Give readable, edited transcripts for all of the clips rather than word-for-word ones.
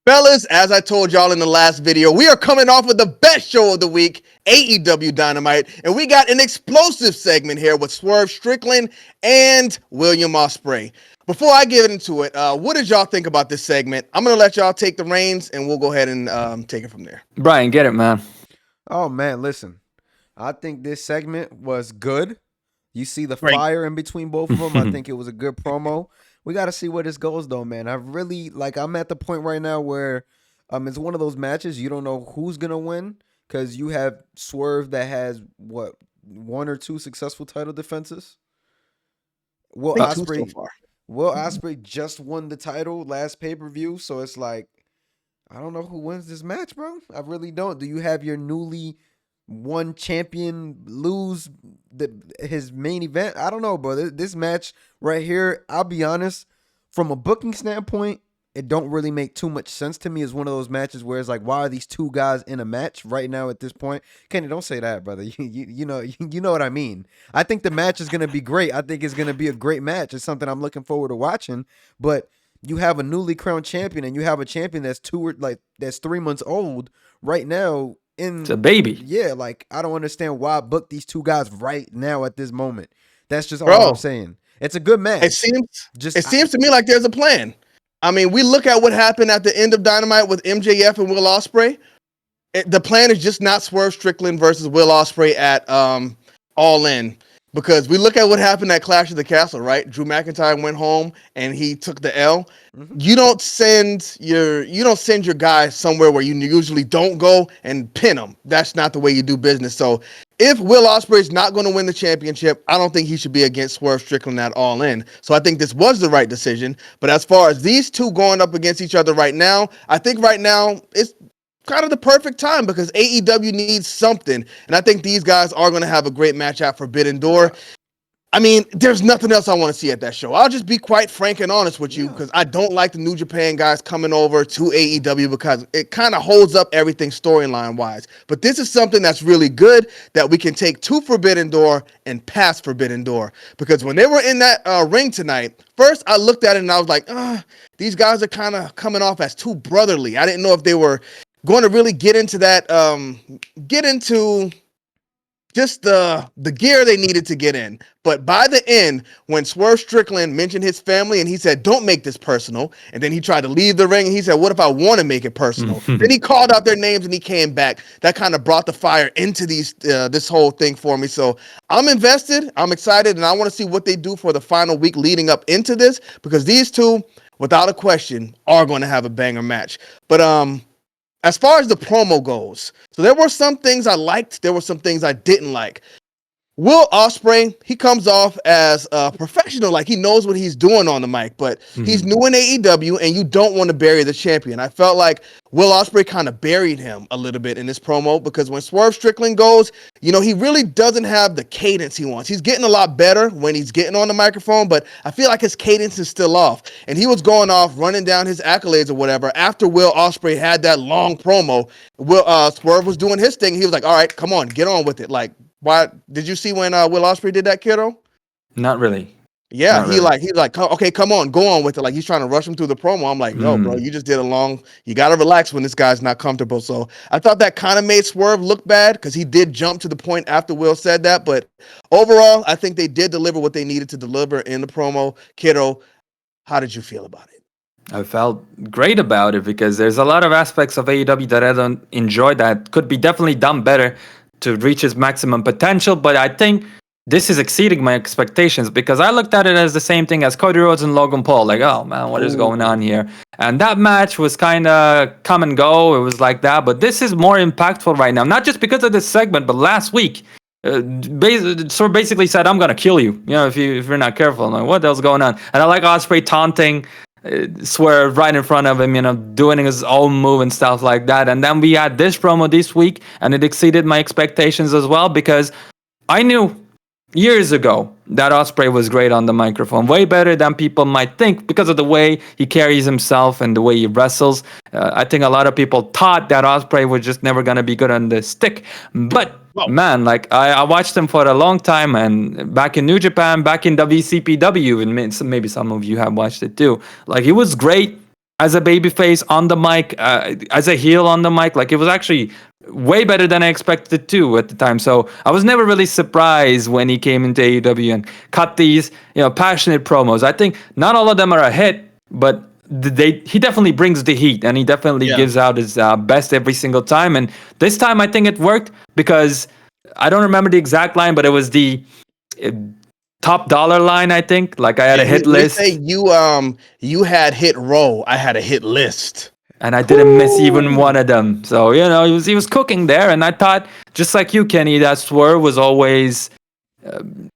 Fellas, as I told y'all in the last video, we are coming off with the best show of the week, AEW Dynamite, and we got an explosive segment here with Swerve Strickland and William Ospreay. Before I get into it, what did y'all think about this segment? I'm going to let y'all take the reins, and we'll go ahead and take it from there. Brian, get it, man. Oh man, listen. I think this segment was good. You see the Great. fire in between both of them. I think it was a good promo. We got to see where this goes, though, man. I'm at the point right now where it's one of those matches you don't know who's gonna win because you have Swerve that has what, one or two successful title defenses. Will I think two so Ospreay, far. Will Ospreay just won the title last pay-per-view, so it's like I don't know who wins this match, bro. I really don't. Do you have your newly one champion lose his main event? I don't know, bro. This match right here, I'll be honest, from a booking standpoint, it don't really make too much sense to me. It's one of those matches where it's like, why are these two guys in a match right now at this point? Kenny, don't say that, brother. You know what I mean. I think the match is gonna be great. I think it's gonna be a great match. It's something I'm looking forward to watching. But you have a newly crowned champion, and you have a champion that's 3 months old right now. It's a baby. Yeah, like I don't understand why I booked these two guys right now at this moment. That's just all Bro, I'm saying. It's a good match. It seems to me like there's a plan. I mean, we look at what happened at the end of Dynamite with MJF and Will Ospreay. The plan is just not Swerve Strickland versus Will Ospreay at All In, because we look at what happened at Clash of the Castle, right? Drew McIntyre went home and he took the L. Mm-hmm. You don't send your guys somewhere where you usually don't go and pin them. That's not the way you do business. So if Will Ospreay is not going to win the championship, I don't think he should be against Swerve Strickland at All In. So I think this was the right decision. But as far as these two going up against each other right now, I think right now it's kind of the perfect time because AEW needs something. And I think these guys are going to have a great match at Forbidden Door. I mean, there's nothing else I want to see at that show. I'll just be quite frank and honest with you because I don't like the New Japan guys coming over to AEW because it kind of holds up everything storyline-wise. But this is something that's really good that we can take to Forbidden Door and past Forbidden Door. Because when they were in that ring tonight, first I looked at it and I was like, these guys are kind of coming off as too brotherly. I didn't know if they were going to really get into that, just the gear they needed to get in. But by the end, when Swerve Strickland mentioned his family and he said, don't make this personal, and then he tried to leave the ring and he said, what if I want to make it personal? Then he called out their names and he came back. That kind of brought the fire into this whole thing for me. So I'm invested, I'm excited, and I want to see what they do for the final week leading up into this, because these two, without a question, are going to have a banger match. But as far as the promo goes, so there were some things I liked, there were some things I didn't like. Will Ospreay, he comes off as a professional, like he knows what he's doing on the mic, but he's new in AEW and you don't want to bury the champion. I felt like Will Ospreay kind of buried him a little bit in this promo because when Swerve Strickland goes, he really doesn't have the cadence he wants. He's getting a lot better when he's getting on the microphone, but I feel like his cadence is still off. And he was going off, running down his accolades or whatever. After Will Ospreay had that long promo, Swerve was doing his thing. He was like, all right, come on, get on with it. Like, why did you see when Will Ospreay did that, kiddo? Not really. Yeah, Not really. he's like, okay, come on, go on with it. Like he's trying to rush him through the promo. I'm like, no, bro, you just did you got to relax when this guy's not comfortable. So I thought that kind of made Swerve look bad because he did jump to the point after Will said that. But overall, I think they did deliver what they needed to deliver in the promo. Kiddo, how did you feel about it? I felt great about it because there's a lot of aspects of AEW that I don't enjoy that could be definitely done better to reach its maximum potential. But I think this is exceeding my expectations because I looked at it as the same thing as Cody Rhodes and Logan Paul. Like, oh man, what is going on here? And that match was kind of come and go. It was like that. But this is more impactful right now. Not just because of this segment, but last week, basically said, I'm going to kill you. If you're not careful. I'm like, what the hell's going on? And I like Ospreay taunting Swerve right in front of him, doing his own move and stuff like that. And then we had this promo this week, and it exceeded my expectations as well because I knew years ago that Ospreay was great on the microphone, way better than people might think because of the way he carries himself and the way he wrestles. I think a lot of people thought that Ospreay was just never going to be good on the stick. But man, like I watched him for a long time, and back in New Japan, back in WCPW, and maybe some of you have watched it too. Like he was great. as a babyface on the mic, as a heel on the mic. Like, it was actually way better than I expected to at the time. So I was never really surprised when he came into AEW and cut these, passionate promos. I think not all of them are a hit, but he definitely brings the heat, and he definitely gives out his best every single time. And this time I think it worked, because I don't remember the exact line, but it was the top dollar line, I think. Like, I had a hit list. Say you had hit row, I had a hit list. And I didn't miss even one of them. So, he was cooking there. And I thought, just like you, Kenny, that Swerve was always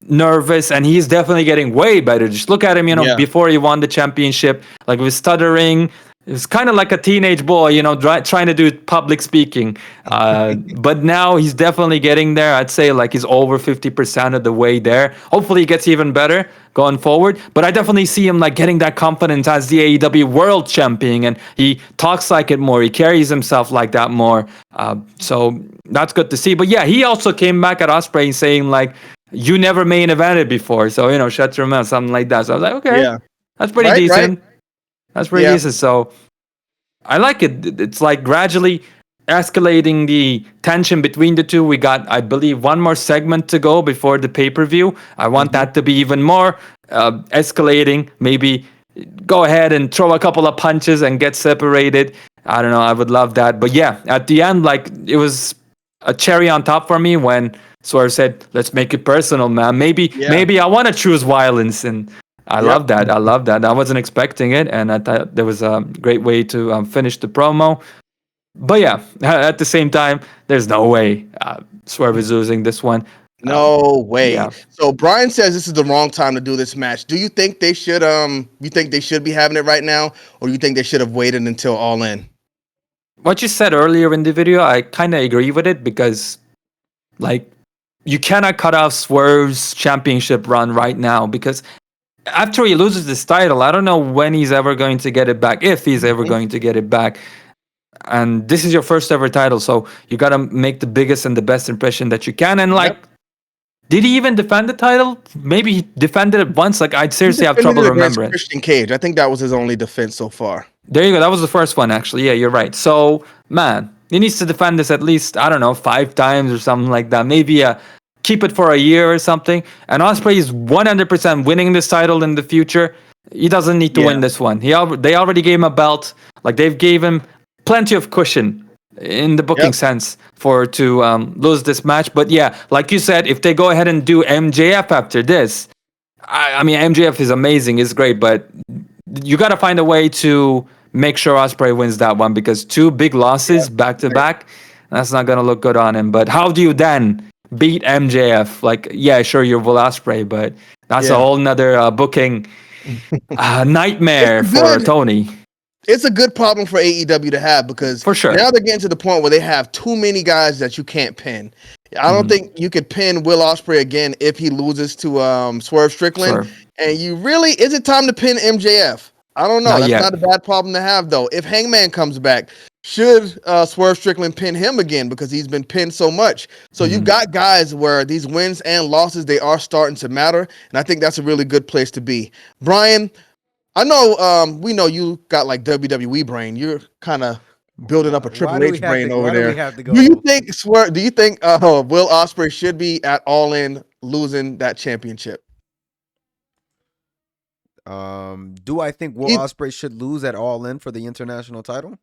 nervous, and he's definitely getting way better. Just look at him, before he won the championship, like, with stuttering. It was kind of like a teenage boy, trying to do public speaking. But now he's definitely getting there. I'd say, like, he's over 50% of the way there. Hopefully he gets even better going forward. But I definitely see him, like, getting that confidence as the AEW World Champion, and he talks like it more. He carries himself like that more. So that's good to see. But yeah, he also came back at Ospreay saying, like, you never main evented before, so shut your mouth, something like that. So I was like, okay, that's pretty decent. Right? That's pretty decent. So I like it. It's like gradually escalating the tension between the two. We got, I believe, one more segment to go before the pay-per-view. I want that to be even more escalating. Maybe go ahead and throw a couple of punches and get separated. I don't know. I would love that. But yeah, at the end, like, it was a cherry on top for me when Swerve said, let's make it personal, man. Maybe I want to choose violence. And I love that. I love that. I wasn't expecting it. And I thought there was a great way to finish the promo. But yeah, at the same time, there's no way Swerve is losing this one. No way. Yeah. So Brian says this is the wrong time to do this match. Do you think they should be having it right now, or do you think they should have waited until All In? What you said earlier in the video, I kind of agree with it, because, like, you cannot cut off Swerve's championship run right now, because after he loses this title, I don't know when he's ever going to get it back, if he's ever going to get it back. And this is your first ever title, so you got to make the biggest and the best impression that you can. And, like, did he even defend the title? Maybe he defended it once. Like, I'd seriously have trouble remembering. Christian Cage. I think that was his only defense so far. There you go. That was the first one, actually. Yeah, you're right. So, man, he needs to defend this at least, I don't know, 5 times or something like that. Maybe keep it for a year or something. And Ospreay is 100% winning this title in the future. He doesn't need to win this one. They already gave him a belt. Like, they've gave him plenty of cushion in the booking sense to lose this match. But yeah, like you said, if they go ahead and do MJF after this, I mean, MJF is amazing, is great, but you got to find a way to make sure Ospreay wins that one, because 2 big losses back to back, that's not going to look good on him. But how do you then beat MJF? Like, yeah, sure, you're Will Ospreay, but that's a whole nother booking nightmare for Tony. It's a good problem for AEW to have, because for sure now they're getting to the point where they have too many guys that you can't pin. I don't think you could pin Will Ospreay again if he loses to Swerve Strickland. Sure. And is it time to pin MJF? I don't know. That's not a bad problem to have, though. If Hangman comes back, should Swerve Strickland pin him again, because he's been pinned so much? So you've got guys where these wins and losses, they are starting to matter. And I think that's a really good place to be. Brian, I know we know you got like WWE brain. You're kind of building up a Triple H brain over there. Do you think Will Ospreay should be at All In losing that championship? Do I think Will Ospreay should lose at All In for the international title?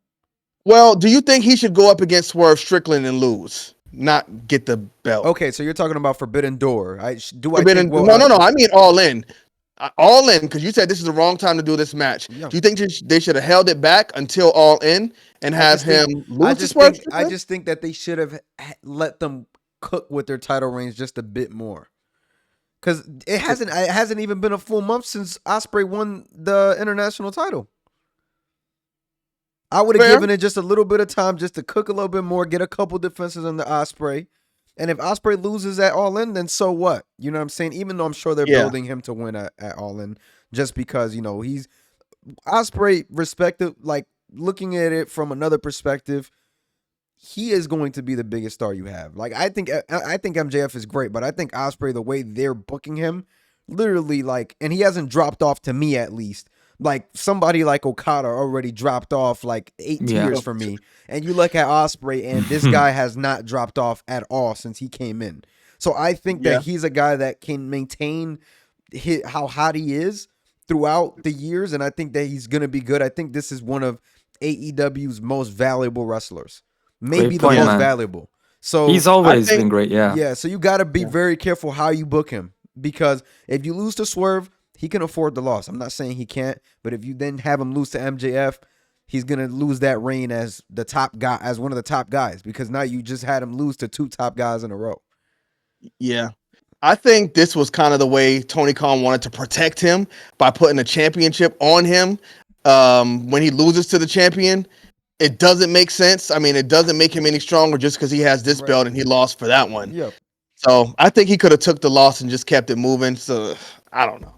Well, do you think he should go up against Swerve Strickland and lose, not get the belt? Okay, so you're talking about Forbidden Door. I mean All In. All In, because you said this is the wrong time to do this match. Yeah. Do you think they should have held it back until All In and have him lose to Swerve Strickland? I just think that they should have let them cook with their title reigns just a bit more. Because it hasn't even been a full month since Ospreay won the international title. I would have given it just a little bit of time just to cook a little bit more, get a couple defenses on the Ospreay. And if Ospreay loses at All In, then so what? You know what I'm saying? Even though I'm sure they're building him to win at All In, just because, he's Ospreay, respective, like looking at it from another perspective, he is going to be the biggest star you have. Like, I think MJF is great, but I think Ospreay, the way they're booking him, literally, like, and he hasn't dropped off to me at least, Like somebody like Okada already dropped off like 8 Yeah. tiers for me. And you look at Ospreay, and this guy has not dropped off at all since he came in. So I think Yeah. that he's a guy that can maintain how hot he is throughout the years, and I think that he's gonna be good. I think this is one of AEW's most valuable wrestlers, maybe Great the point, most man. valuable. So He's always think- been great. Yeah. yeah, so you got to be Yeah. very careful how you book him, because if you lose to Swerve, he can afford the loss. I'm not saying he can't, but if you then have him lose to MJF, he's gonna lose that reign as the top guy, as one of the top guys, because now you just had him lose to 2 top guys in a row. Yeah. I think this was kind of the way Tony Khan wanted to protect him by putting a championship on him. When he loses to the champion, it doesn't make sense. I mean, it doesn't make him any stronger just because he has this Right. belt and he lost for that one. Yep. So I think he could have took the loss and just kept it moving. So I don't know.